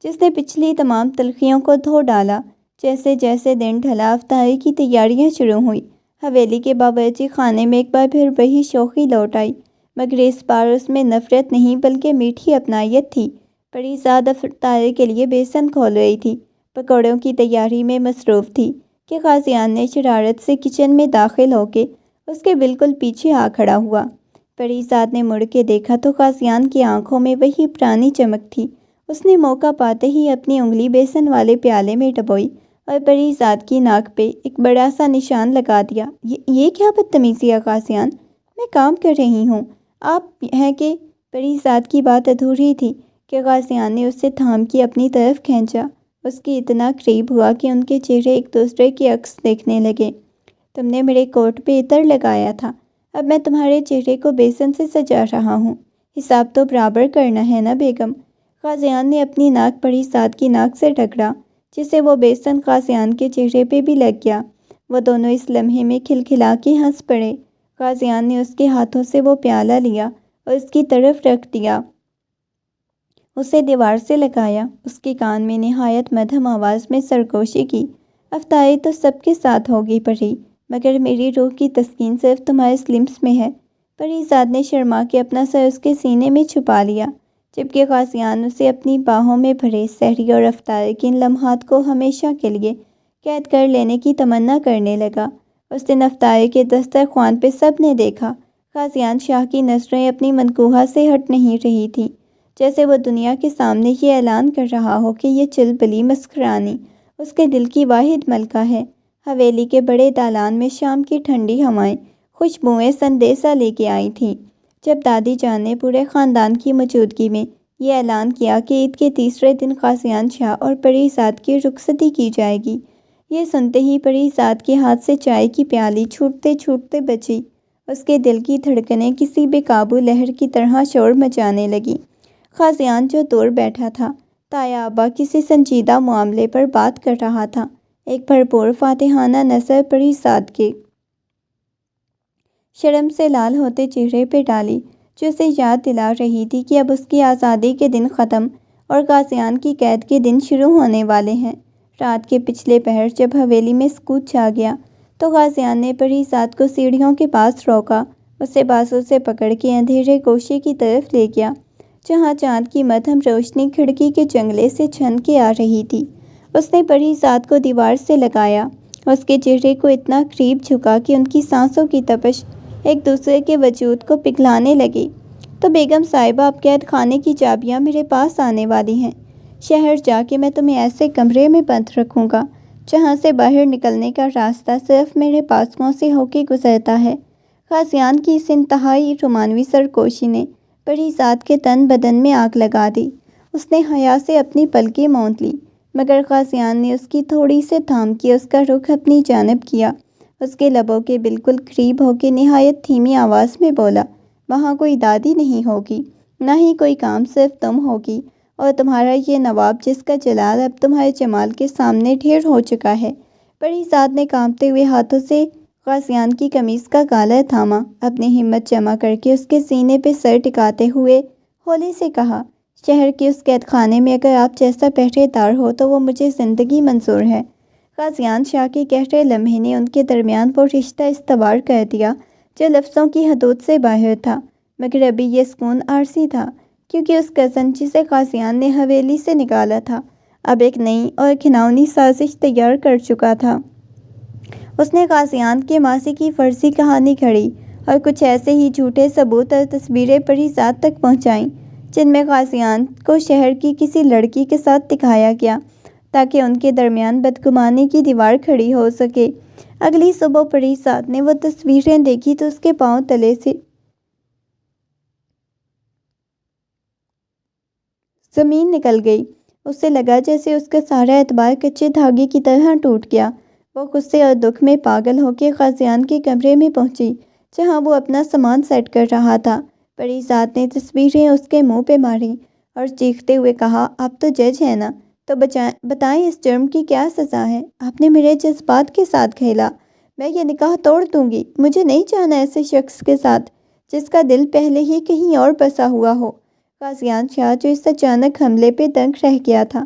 جس نے پچھلی تمام تلخیوں کو دھو ڈالا۔ جیسے جیسے دن ڈھلا افطاری کی تیاریاں شروع ہوئیں۔ حویلی کے باورچی خانے میں ایک بار پھر وہی شوخی لوٹ آئی، مگر اس بار اس میں نفرت نہیں بلکہ میٹھی اپنائیت تھی۔ پری ذات افطاری کے لیے بیسن کھول رہی تھی، پکوڑوں کی تیاری میں مصروف تھی کہ غازیان نے شرارت سے کچن میں داخل ہو کے اس کے بالکل پیچھے آ کھڑا ہوا۔ پری ذات نے مڑ کے دیکھا تو غازیان کی آنکھوں میں وہی پرانی چمک تھی۔ اس نے موقع پاتے ہی اپنی انگلی بیسن والے پیالے میں ڈبوئی اور پری ذات کی ناک پہ ایک بڑا سا نشان لگا دیا۔ یہ کیا بدتمیزی ہے غازیان؟ میں کام کر رہی ہوں، آپ ہیں کہ… پری ذات کی بات ادھوری تھی کہ غازیان نے اسے تھام کے اپنی طرف کھینچا۔ اس کی اتنا قریب ہوا کہ ان کے چہرے ایک دوسرے کے عکس دیکھنے لگے۔ تم نے میرے کوٹ پہ عطر لگایا تھا، اب میں تمہارے چہرے کو بیسن سے سجا رہا ہوں، حساب تو برابر کرنا ہے نا بیگم؟ غازیان نے اپنی ناک پری ذات کی ناک سے ٹکرا، جس سے وہ بیسن غازیان کے چہرے پہ بھی لگ گیا۔ وہ دونوں اس لمحے میں کھلکھلا کے ہنس پڑے۔ غازیان نے اس کے ہاتھوں سے وہ پیالہ لیا اور اس کی طرف رکھ دیا، اسے دیوار سے لگایا، اس کے کان میں نہایت مدھم آواز میں سرگوشی کی۔ افطاری تو سب کے ساتھ ہوگی پری، مگر میری روح کی تسکین صرف تمہارے سلمس میں ہے۔ پری ذات نے شرما کے اپنا سر اس کے سینے میں چھپا لیا، جبکہ غازیان اسے اپنی باہوں میں بھرے سحری اور افطار کے ان لمحات کو ہمیشہ کے لیے قید کر لینے کی تمنا کرنے لگا۔ اس دن افطار کے دسترخوان پہ سب نے دیکھا غازیان شاہ کی نظریں اپنی منقوہہ سے ہٹ نہیں رہی تھیں، جیسے وہ دنیا کے سامنے یہ اعلان کر رہا ہو کہ یہ چلبلی مسخرانی اس کے دل کی واحد ملکہ ہے۔ حویلی کے بڑے دالان میں شام کی ٹھنڈی ہوائیں خوشبوئیں سندیسہ لے کے آئی تھیں، جب دادی جان نے پورے خاندان کی موجودگی میں یہ اعلان کیا کہ عید کے تیسرے دن غازیان شاہ اور پری زاد کی رخصتی کی جائے گی۔ یہ سنتے ہی پری زاد کے ہاتھ سے چائے کی پیالی چھوٹتے چھوٹتے بچی۔ اس کے دل کی دھڑکنیں کسی بے قابو لہر کی طرح شور مچانے لگیں۔ غازیان جو دور بیٹھا تھا، تایا ابا کسی سنجیدہ معاملے پر بات کر رہا تھا، ایک بھرپور فاتحانہ نظر پری زاد کے شرم سے لال ہوتے چہرے پہ ڈالی، جو اسے یاد دلا رہی تھی کہ اب اس کی آزادی کے دن ختم اور غازیان کی قید کے دن شروع ہونے والے ہیں۔ رات کے پچھلے پہر جب حویلی میں سکوت چھا گیا تو غازیان نے پری زاد کو سیڑھیوں کے پاس روکا، اسے بازو سے پکڑ کے اندھیرے گوشے کی طرف لے گیا، جہاں چاند کی مدھم روشنی کھڑکی کے جنگلے سے چھن کے آ رہی تھی۔ اس نے پری زاد کو دیوار سے لگایا، اس کے چہرے کو اتنا قریب جھکا کہ ان کی سانسوں کی تپش ایک دوسرے کے وجود کو پگھلانے لگی۔ تو بیگم صاحبہ، اب قید خانے کی چابیاں میرے پاس آنے والی ہیں۔ شہر جا کے میں تمہیں ایسے کمرے میں بند رکھوں گا جہاں سے باہر نکلنے کا راستہ صرف میرے پاسوں سے ہو کے گزرتا ہے۔ غازیان کی اس انتہائی رومانوی سرگوشی نے پری زاد کے تن بدن میں آگ لگا دی۔ اس نے حیا سے اپنی پلکیں موند لی، مگر غازیان نے اس کی تھوڑی سے تھام کے اس کا رخ اپنی جانب کیا۔ اس کے لبوں کے بالکل قریب ہو کے نہایت دھیمی آواز میں بولا، وہاں کوئی دادی نہیں ہوگی، نہ ہی کوئی کام، صرف تم ہوگی اور تمہارا یہ نواب جس کا جلال اب تمہارے جمال کے سامنے ڈھیر ہو چکا ہے۔ پری زاد نے کانپتے ہوئے ہاتھوں سے غازیان کی قمیص کا کالر تھاما، اپنی ہمت جمع کر کے اس کے سینے پہ سر ٹکاتے ہوئے ہولے سے کہا، شہر کے اس قید خانے میں اگر آپ جیسا پہرے دار ہو تو وہ مجھے زندگی منظور ہے۔ غازیان شاہ کے گہرے لمحے نے ان کے درمیان وہ رشتہ استوار کر دیا جو لفظوں کی حدود سے باہر تھا، مگر ابھی یہ سکون عارضی تھا، کیونکہ اس کزن جسے غازیان نے حویلی سے نکالا تھا اب ایک نئی اور گھناؤنی سازش تیار کر چکا تھا۔ اس نے غازیان کے ماضی کی فرضی کہانی گھڑی اور کچھ ایسے ہی جھوٹے ثبوت اور تصویریں پری زاد تک پہنچائیں جن میں غازیان کو شہر کی کسی لڑکی کے ساتھ دکھایا گیا تاکہ ان کے درمیان بدگمانی کی دیوار کھڑی ہو سکے۔ اگلی صبح پری زاد نے وہ تصویریں دیکھی تو اس کے پاؤں تلے سے زمین نکل گئی۔ اسے لگا جیسے اس کا سارا اعتبار کچے دھاگے کی طرح ٹوٹ گیا۔ وہ غصے اور دکھ میں پاگل ہو کے غازیان کے کمرے میں پہنچی جہاں وہ اپنا سامان سیٹ کر رہا تھا۔ پری زاد نے تصویریں اس کے منہ پہ ماریں اور چیختے ہوئے کہا، آپ تو جج ہیں نا، تو بتائیں اس جرم کی کیا سزا ہے؟ آپ نے میرے جذبات کے ساتھ کھیلا، میں یہ نکاح توڑ دوں گی۔ مجھے نہیں جانا ایسے شخص کے ساتھ جس کا دل پہلے ہی کہیں اور بسا ہوا ہو۔ غازیان شاہ جو اس اچانک حملے پہ دنگ رہ گیا تھا،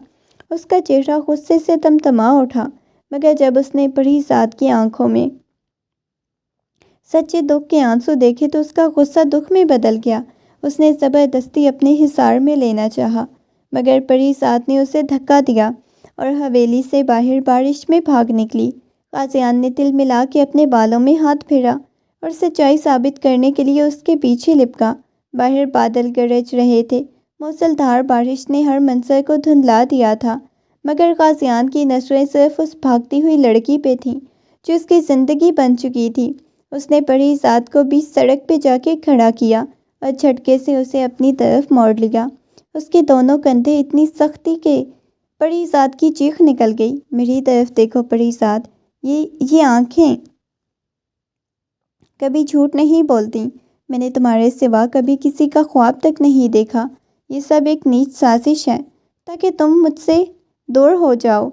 اس کا چہرہ غصے سے تمتما اٹھا، مگر جب اس نے پری زاد کی آنکھوں میں سچے دکھ کے آنسو دیکھے تو اس کا غصہ دکھ میں بدل گیا۔ اس نے زبردستی اپنے حصار میں لینا چاہا، مگر پری زاد نے اسے دھکا دیا اور حویلی سے باہر بارش میں بھاگ نکلی۔ غازیان نے تل ملا کے اپنے بالوں میں ہاتھ پھیرا اور سچائی ثابت کرنے کے لیے اس کے پیچھے لپکا۔ باہر بادل گرج رہے تھے، موسلادھار بارش نے ہر منظر کو دھندلا دیا تھا، مگر غازیان کی نظریں صرف اس بھاگتی ہوئی لڑکی پہ تھیں جو اس کی زندگی بن چکی تھی۔ اس نے پری زاد کو بیچ سڑک پہ جا کے کھڑا کیا اور جھٹکے سے اسے اپنی طرف موڑ لیا۔ اس کے دونوں کندھے اتنی سختی کہ پری زاد کی چیخ نکل گئی۔ میری طرف دیکھو پری زاد، یہ آنکھیں کبھی جھوٹ نہیں بولتی۔ میں نے تمہارے سوا کبھی کسی کا خواب تک نہیں دیکھا۔ یہ سب ایک نیچ سازش ہے تاکہ تم مجھ سے دور ہو جاؤ،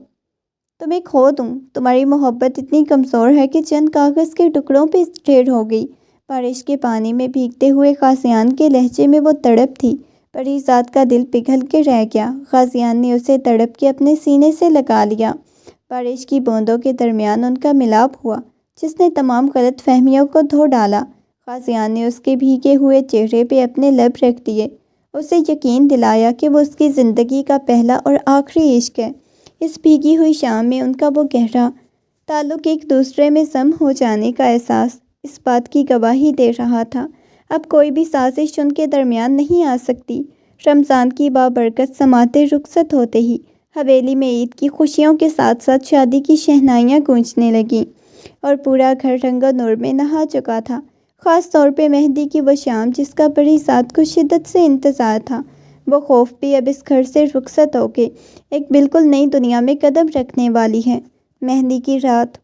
تمہیں کھو دوں۔ تمہاری محبت اتنی کمزور ہے کہ چند کاغذ کے ٹکڑوں پہ ڈھیر ہو گئی۔ بارش کے پانی میں بھیگتے ہوئے غازیان کے لہجے میں وہ تڑپ تھی۔ پری زاد کا دل پگھل کے رہ گیا۔ غازیان نے اسے تڑپ کے اپنے سینے سے لگا لیا۔ بارش کی بوندوں کے درمیان ان کا ملاپ ہوا جس نے تمام غلط فہمیوں کو دھو ڈالا۔ غازیان نے اس کے بھیگے ہوئے چہرے پہ اپنے لب رکھ دیے اسے یقین دلایا کہ وہ اس کی زندگی کا پہلا اور آخری عشق ہے۔ اس بھیگی ہوئی شام میں ان کا وہ گہرا تعلق ایک دوسرے میں ضم ہو جانے کا احساس اس بات کی گواہی دے رہا تھا، اب کوئی بھی سازش ان کے درمیان نہیں آ سکتی۔ رمضان کی بابرکت سماعتیں رخصت ہوتے ہی حویلی میں عید کی خوشیوں کے ساتھ ساتھ شادی کی شہنائیاں گونجنے لگیں اور پورا گھر رنگ و نور میں نہا چکا تھا۔ خاص طور پہ مہندی کی وہ شام جس کا بڑی ذات کو شدت سے انتظار تھا، وہ خوف بھی اب اس گھر سے رخصت ہو کے ایک بالکل نئی دنیا میں قدم رکھنے والی ہے۔ مہندی کی رات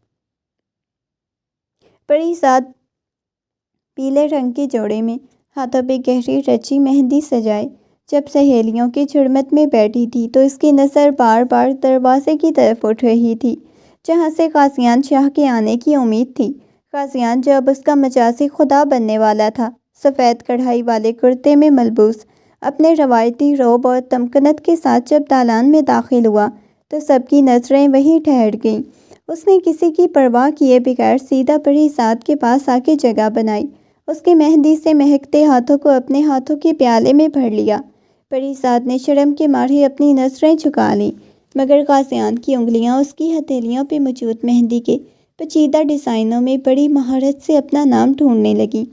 بڑی ذات پیلے رنگ کے جوڑے میں ہاتھوں پہ گہری رچی مہندی سجائے جب سہیلیوں کی جھڑمت میں بیٹھی تھی تو اس کی نظر بار بار دروازے کی طرف اٹھ رہی تھی جہاں سے قاضیان شاہ کے آنے کی امید تھی۔ قاضیان جو اب اس کا مجازی خدا بننے والا تھا، سفید کڑھائی والے کرتے میں ملبوس اپنے روایتی روب اور تمکنت کے ساتھ جب دالان میں داخل ہوا تو سب کی نظریں وہیں ٹھہر گئیں۔ اس نے کسی کی پرواہ کیے بغیر سیدھا پری ذات کے پاس آ کے جگہ بنائی، اس کے مہندی سے مہکتے ہاتھوں کو اپنے ہاتھوں کے پیالے میں بھر لیا۔ پری ذات نے شرم کے مارے اپنی نظریں جھکا لیں، مگر قاضیان کی انگلیاں اس کی ہتھیلیوں پہ موجود مہندی کے پیچیدہ ڈیزائنوں میں بڑی مہارت سے اپنا نام ڈھونڈنے لگیں۔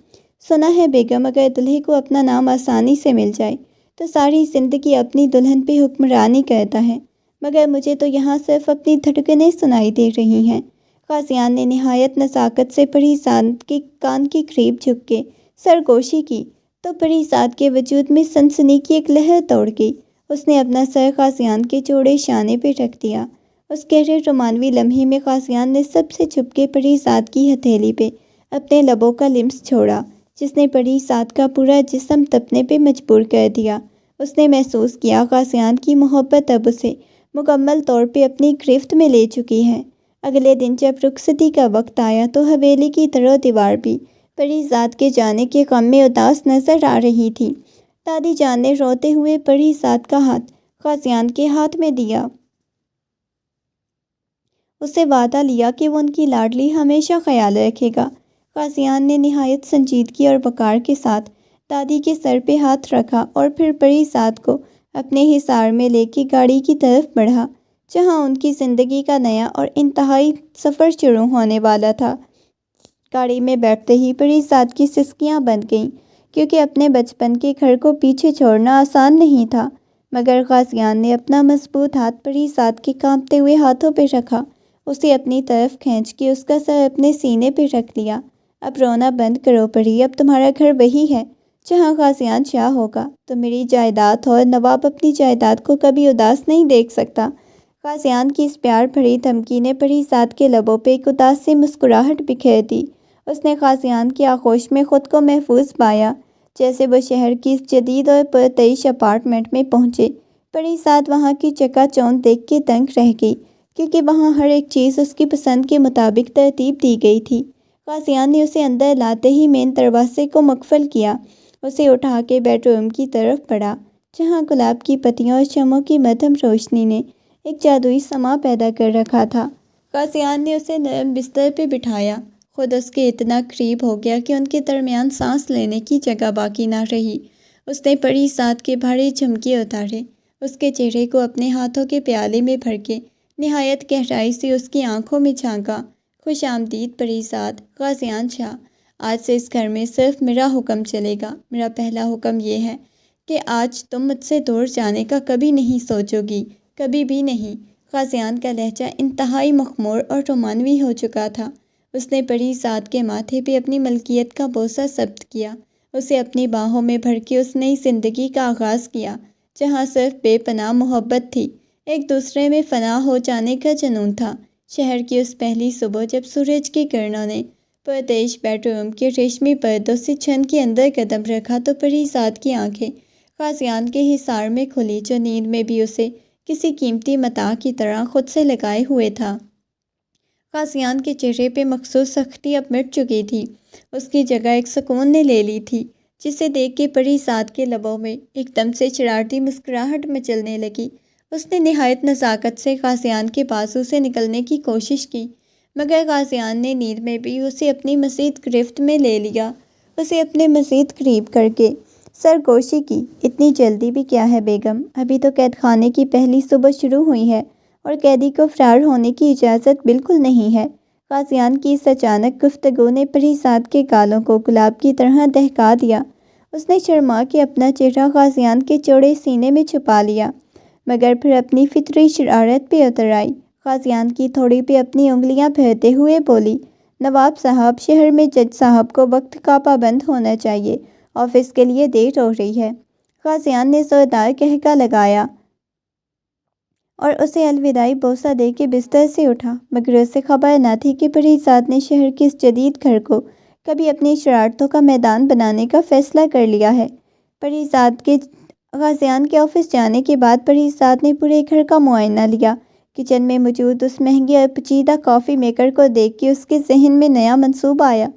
سنا ہے بیگم اگر دلہے کو اپنا نام آسانی سے مل جائے تو ساری زندگی اپنی دلہن پہ حکمرانی کرتا ہے، مگر مجھے تو یہاں صرف اپنی دھڑکنیں سنائی دے رہی ہیں۔ قاضیان نے نہایت نزاکت سے پری ذات کے کان کے قریب جھک کے سرگوشی کی تو پری ذات کے وجود میں سنسنی کی ایک لہر دوڑ گئی۔ اس نے اپنا سر قاضیان کے چوڑے شانے پہ رکھ دیا۔ اس گہرے رومانوی لمحے میں قاضیان نے سب سے چھپ کے پری ذات کی ہتھیلی پہ اپنے لبوں کا لمس چھوڑا جس نے پری ذات کا پورا جسم تپنے پہ مجبور کر دیا۔ اس نے محسوس کیا قاضیان کی محبت اب اسے مکمل طور پہ اپنی گرفت میں لے چکی ہے۔ اگلے دن جب رخصتی کا وقت آیا تو حویلی کی در و دیوار بھی پری ذات کے جانے کے غم میں اداس نظر آ رہی تھی۔ دادی جان نے روتے ہوئے پری ذات کا ہاتھ قاضیان کے ہاتھ میں دیا، اسے وعدہ لیا کہ وہ ان کی لاڈلی ہمیشہ خیال رکھے گا۔ قاضیان نے نہایت سنجیدگی اور وقار کے ساتھ دادی کے سر پہ ہاتھ رکھا اور پھر پری ذات کو اپنے حصار میں لے کے گاڑی کی طرف بڑھا جہاں ان کی زندگی کا نیا اور انتہائی سفر شروع ہونے والا تھا۔ گاڑی میں بیٹھتے ہی پری ذات کی سسکیاں بند گئیں کیونکہ اپنے بچپن کے گھر کو پیچھے چھوڑنا آسان نہیں تھا، مگر قاضیان نے اپنا مضبوط ہاتھ پری ذات کے کانپتے ہوئے ہاتھوں پہ رکھا، اسے اپنی طرف کھینچ کے اس کا سر اپنے سینے پہ رکھ لیا۔ اب رونا بند کرو پری، اب تمہارا گھر وہی ہے جہاں قاضیان شاہ ہوگا، تو میری جائیداد اور نواب اپنی جائیداد کو کبھی اداس نہیں دیکھ سکتا۔ قاضیان کی اس پیار بھری دھمکی نے پری ذات کے لبوں پہ ایک اداس سی مسکراہٹ بکھیر دی۔ اس نے قاضیان کی آغوش میں خود کو محفوظ پایا۔ جیسے وہ شہر کی اس جدید اور پرتعیش اپارٹمنٹ میں پہنچے، پری ذات وہاں کی چکا چوند دیکھ کے دنگ رہ گئی کیونکہ وہاں ہر ایک چیز اس کی پسند کے مطابق ترتیب دی گئی تھی۔ قاضیان نے اسے اندر لاتے ہی مین دروازے کو مقفل کیا، اسے اٹھا کے بیڈ روم کی طرف بڑھا جہاں گلاب کی پتیوں اور شمعوں کی مدھم روشنی نے ایک جادوئی سما پیدا کر رکھا تھا۔ قاضیان نے اسے نرم بستر پہ بٹھایا، خود اس کے اتنا قریب ہو گیا کہ ان کے درمیان سانس لینے کی جگہ باقی نہ رہی۔ اس نے پری ذات کے بھاری جھمکے اتارے، اس کے چہرے کو اپنے ہاتھوں کے پیالے میں بھر کے نہایت گہرائی سے اس کی آنکھوں میں جھانکا۔ خوش آمدید پری ذات، قاضیان شاہ، آج سے اس گھر میں صرف میرا حکم چلے گا۔ میرا پہلا حکم یہ ہے کہ آج تم مجھ سے دور جانے کا کبھی نہیں سوچو گی، کبھی بھی نہیں۔ قاضیان کا لہجہ انتہائی مخمور اور رومانوی ہو چکا تھا۔ اس نے پری ذات کے ماتھے پہ اپنی ملکیت کا بوسہ ثبت کیا، اسے اپنی باہوں میں بھر کے اس نئی زندگی کا آغاز کیا جہاں صرف بے پناہ محبت تھی، ایک دوسرے میں فنا ہو جانے کا جنون تھا۔ شہر کی اس پہلی صبح جب سورج کی کرنوں نے پرتعیش بیڈ روم کے ریشمی پردوں سے چھن کے اندر قدم رکھا تو پری ذات کی آنکھیں قاضیان کے حصار میں کھلی جو نیند میں بھی اسے کسی قیمتی متاع کی طرح خود سے لگائے ہوئے تھا۔ قاضیان کے چہرے پہ مخصوص سختی اب مٹ چکی تھی، اس کی جگہ ایک سکون نے لے لی تھی جسے دیکھ کے پری ذات کے لبوں میں ایک دم سے شرارتی مسکراہٹ مچلنے لگی۔ اس نے نہایت نزاکت سے قاضیان کے بازو سے نکلنے کی کوشش کی، مگر قاضیان نے نیند میں بھی اسے اپنی مزید گرفت میں لے لیا، اسے اپنے مزید قریب کر کے سرگوشی کی۔ اتنی جلدی بھی کیا ہے بیگم؟ ابھی تو قید خانے کی پہلی صبح شروع ہوئی ہے اور قیدی کو فرار ہونے کی اجازت بالکل نہیں ہے۔ غازیان کی اس اچانک گفتگو نے پریزاد کے گالوں کو گلاب کی طرح دہکا دیا۔ اس نے شرما کے اپنا چہرہ غازیان کے چوڑے سینے میں چھپا لیا، مگر پھر اپنی فطری شرارت پہ اتر آئی۔ غازیان کی تھوڑی پہ اپنی انگلیاں پھیرتے ہوئے بولی، نواب صاحب، شہر میں جج صاحب کو وقت کا پابند ہونا چاہیے، آفس کے لیے دیر ہو رہی ہے۔ غازیان نے زوردار قہقہ لگایا اور اسے الوداعی بوسہ دے کے بستر سے اٹھا، مگر اسے خبر نہ تھی کہ پریزاد نے شہر کے اس جدید گھر کو کبھی اپنی شرارتوں کا میدان بنانے کا فیصلہ کر لیا ہے۔ غازیان کے آفس جانے کے بعد پریزاد نے پورے گھر کا معائنہ لیا۔ کچن میں موجود اس مہنگے اور پیچیدہ کافی میکر کو دیکھ کے اس کے ذہن میں نیا منصوبہ آیا۔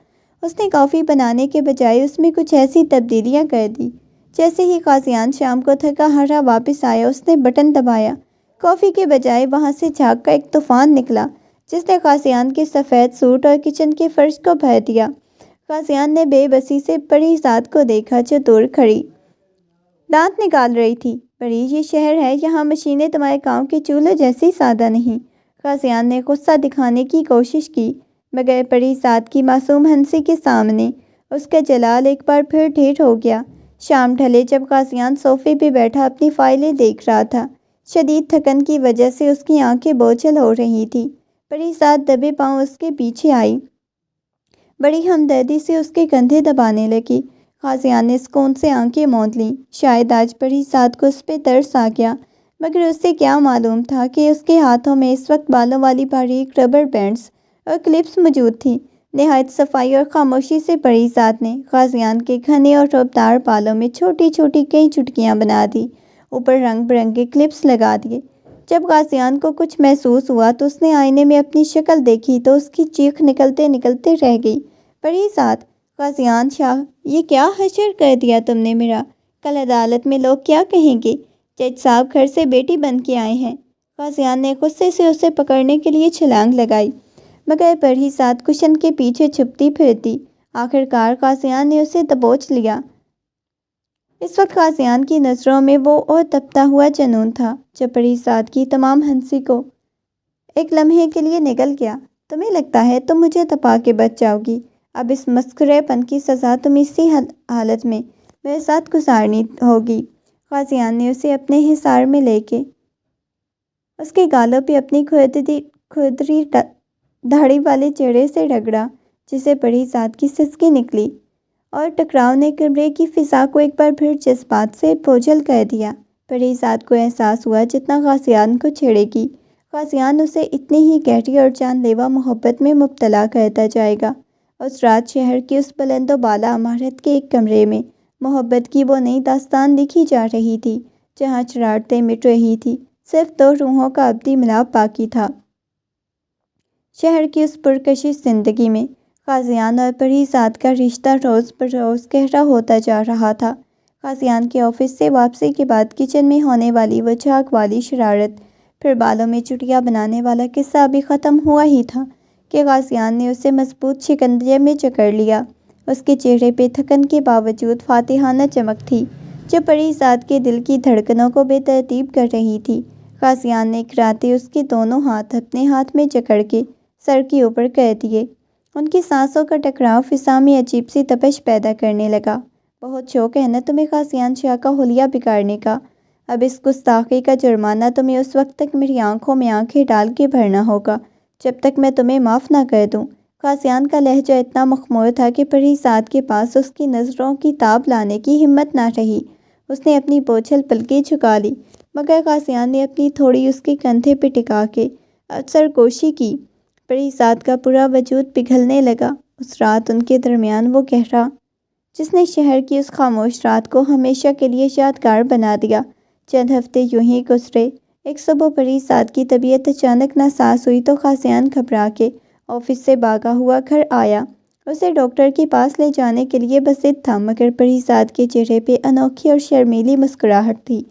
اس نے کافی بنانے کے بجائے اس میں کچھ ایسی تبدیلیاں کر دی۔ جیسے ہی غازیان شام کو تھکا ہارا واپس آیا، اس نے بٹن دبایا۔ کافی کے بجائے وہاں سے جھاگ کا ایک طوفان نکلا، جس نے غازیان کے سفید سوٹ اور کچن کے فرش کو بھر دیا۔ غازیان نے بے بسی سے پریزاد کو دیکھا، جو دور کھڑی دانت نکال رہی تھی۔ پری، یہ شہر ہے، یہاں مشینیں تمہارے گاؤں کے چولہوں جیسی سادہ نہیں۔ غازیان نے غصہ دکھانے کی کوشش کی، مگر پریزاد کی معصوم ہنسی کے سامنے اس کا جلال ایک بار پھر ڈھیر ہو گیا۔ شام ڈھلے جب غازیان صوفے پہ بیٹھا اپنی فائلیں دیکھ رہا تھا، شدید تھکن کی وجہ سے اس کی آنکھیں بوجھل ہو رہی تھیں۔ پریزاد دبے پاؤں اس کے پیچھے آئی، بڑی ہمدردی سے اس کے کندھے دبانے لگی۔ غازیان نے سکون سے آنکھیں موند لیں۔ شاید آج پریزاد کو اس پہ ترس آ گیا، مگر اسے کیا معلوم تھا کہ اس کے ہاتھوں میں اس وقت بالوں والی باریک ربر بینڈز اور کلپس موجود تھیں۔ نہایت صفائی اور خاموشی سے پریزاد نے غازیان کے گھنے اور ربدار بالوں میں چھوٹی چھوٹی کئی چٹکیاں بنا دی، اوپر رنگ برنگے کلپس لگا دیے۔ جب غازیان کو کچھ محسوس ہوا تو اس نے آئینے میں اپنی شکل دیکھی تو اس کی چیخ نکلتے نکلتے رہ گئی۔ پریزاد! غازیان شاہ، یہ کیا حشر کر دیا تم نے میرا؟ کل عدالت میں لوگ کیا کہیں گے؟ جج صاحب گھر سے بیٹی بن کے آئے ہیں۔ غازیان نے غصے سے اسے پکڑنے کے لیے چھلانگ لگائی، مگر پریزاد کشن کے پیچھے چھپتی پھرتی۔ آخرکار غازیان نے اسے دبوچ لیا۔ اس وقت غازیان کی نظروں میں وہ اور تپتا ہوا جنون تھا، جو پریزاد کی تمام ہنسی کو ایک لمحے کے لیے نگل گیا۔ تمہیں لگتا ہے تم مجھے تپا کے بچ جاؤ گی؟ اب اس مسخرے پن کی سزا تم اسی حالت میں میرے ساتھ گزارنی ہوگی۔ غازیان نے اسے اپنے حصار میں لے کے اس کے گالوں پہ اپنی کھردری داڑھی والے چہرے سے رگڑا، جسے پریزاد کی سسکی نکلی اور ٹکراؤ نے کمرے کی فضا کو ایک بار پھر جذبات سے بوجھل کر دیا۔ پریزاد کو احساس ہوا جتنا غازیان کو چھیڑے گی، غازیان اسے اتنی ہی گہری اور جان لیوا محبت میں مبتلا کرتا جائے گا۔ اس رات شہر کی اس بلند و بالا عمارت کے ایک کمرے میں محبت کی وہ نئی داستان لکھی جا رہی تھی، جہاں شرارتیں مٹ رہی تھی، صرف دو روحوں کا ابدی ملاپ باقی تھا۔ شہر کی اس پرکشش زندگی میں غازیان اور پریزاد کا رشتہ روز بروز گہرا ہوتا جا رہا تھا۔ غازیان کے آفس سے واپسی کے بعد کچن میں ہونے والی وہ جھاگ والی شرارت، پھر بالوں میں چٹیاں بنانے والا قصہ ابھی ختم ہوا ہی تھا کہ غازیان نے اسے مضبوط شکنجے میں جکڑ لیا۔ اس کے چہرے پہ تھکن کے باوجود فاتحانہ چمک تھی، جو پریزاد کے دل کی دھڑکنوں کو بے ترتیب کر رہی تھی۔ غازیان نے اکراتے اس کے دونوں ہاتھ اپنے ہاتھ میں جکڑ کے سر کے اوپر کر دیے۔ ان کی سانسوں کا ٹکراؤ فضا میں عجیب سی تپش پیدا کرنے لگا۔ بہت شوق ہے نا تمہیں غازیان شاہ کا حلیہ بگاڑنے کا؟ اب اس گستاخی کا جرمانہ تمہیں اس وقت تک میری آنکھوں میں آنکھیں ڈال کے بھرنا ہوگا جب تک میں تمہیں معاف نہ کر دوں۔ غازیان کا لہجہ اتنا مخمور تھا کہ پریزاد کے پاس اس کی نظروں کی تاب لانے کی ہمت نہ رہی۔ اس نے اپنی بوجھل پلکیں جھکا لی، مگر غازیان نے اپنی تھوڑی اس کے کندھے پہ ٹکا کے سرگوشی کی۔ پریزاد کا پورا وجود پگھلنے لگا۔ اس رات ان کے درمیان وہ گہرا، جس نے شہر کی اس خاموش رات کو ہمیشہ کے لیے یادگار بنا دیا۔ چند ہفتے یوں ہی گزرے۔ ایک صبح پریزاد کی طبیعت اچانک ناساز ہوئی تو غازیان گھبرا کے آفس سے بھاگا ہوا گھر آیا۔ اسے ڈاکٹر کے پاس لے جانے کے لیے بس ضد تھا، مگر پریزاد کے چہرے پہ انوکھی اور شرمیلی مسکراہٹ تھی،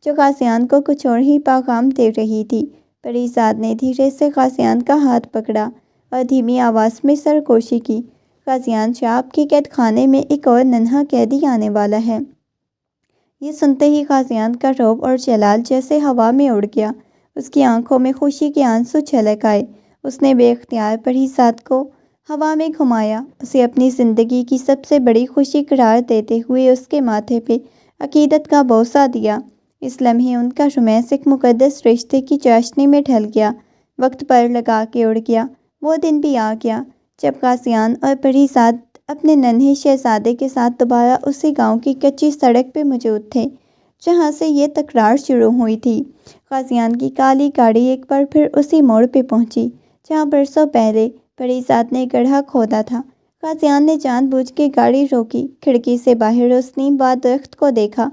جو غازیان کو کچھ اور ہی پیغام دے رہی تھی۔ پریزاد نے دھیرے سے غازیان کا ہاتھ پکڑا اور دھیمی آواز میں سرگوشی کی، غازیان شاہ، آپ کے قید خانے میں ایک اور ننھا قیدی آنے والا ہے۔ یہ سنتے ہی غازیان کا رعب اور جلال جیسے ہوا میں اڑ گیا۔ اس کی آنکھوں میں خوشی کے آنسو چھلک آئے۔ اس نے بے اختیار پریزاد کو ہوا میں گھمایا، اسے اپنی زندگی کی سب سے بڑی خوشی قرار دیتے ہوئے اس کے ماتھے پہ عقیدت کا بوسہ دیا۔ اس لمحے ان کا رومانس ایک مقدس رشتے کی چاشنی میں ڈھل گیا، وقت پر لگا کے اڑ گیا۔ وہ دن بھی آ گیا جب غازیان اور پریزاد اپنے ننھے شہزادے کے ساتھ دوبارہ اسی گاؤں کی کچی سڑک پہ موجود تھے جہاں سے یہ تکرار شروع ہوئی تھی۔ غازیان کی کالی گاڑی ایک بار پھر اسی موڑ پہ پہنچی جہاں برسوں پہلے پریزاد نے گڑھا کھودا تھا۔ غازیان نے جان بوجھ کے گاڑی روکی، کھڑکی سے باہر اس نیم باد درخت کو دیکھا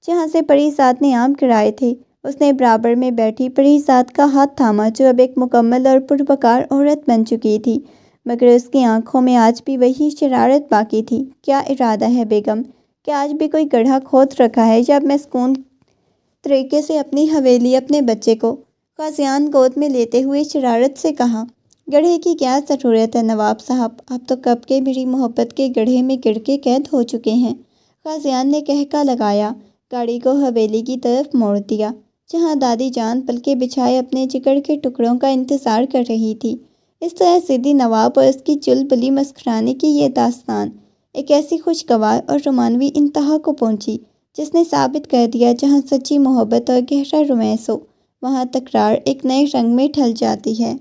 جہاں سے پریزاد نے آم گرائے تھے۔ اس نے برابر میں بیٹھی پریزاد کا ہاتھ تھاما جو اب ایک مکمل اور پروقار عورت بن چکی تھی، مگر اس کی آنکھوں میں آج بھی وہی شرارت باقی تھی۔ کیا ارادہ ہے بیگم؟ کیا آج بھی کوئی گڑھا کھود رکھا ہے جب میں سکون طریقے سے اپنی حویلی اپنے بچے کو؟ غازیان گود میں لیتے ہوئے شرارت سے کہا۔ گڑھے کی کیا ضرورت ہے نواب صاحب، آپ تو کب کے میری محبت کے گڑھے میں گر کے قید ہو چکے ہیں۔ غازیان نے کہکا لگایا، گاڑی کو حویلی کی طرف موڑ دیا جہاں دادی جان پلکیں بچھائے اپنے جگر کے ٹکڑوں کا انتظار کر رہی تھی۔ اس طرح ضدی نواب اور اس کی چلبلی مسخرانے کی یہ داستان ایک ایسی خوشگوار اور رومانوی انتہا کو پہنچی جس نے ثابت کر دیا جہاں سچی محبت اور گہرا رومانس ہو وہاں تکرار ایک نئے رنگ میں ڈھل جاتی ہے۔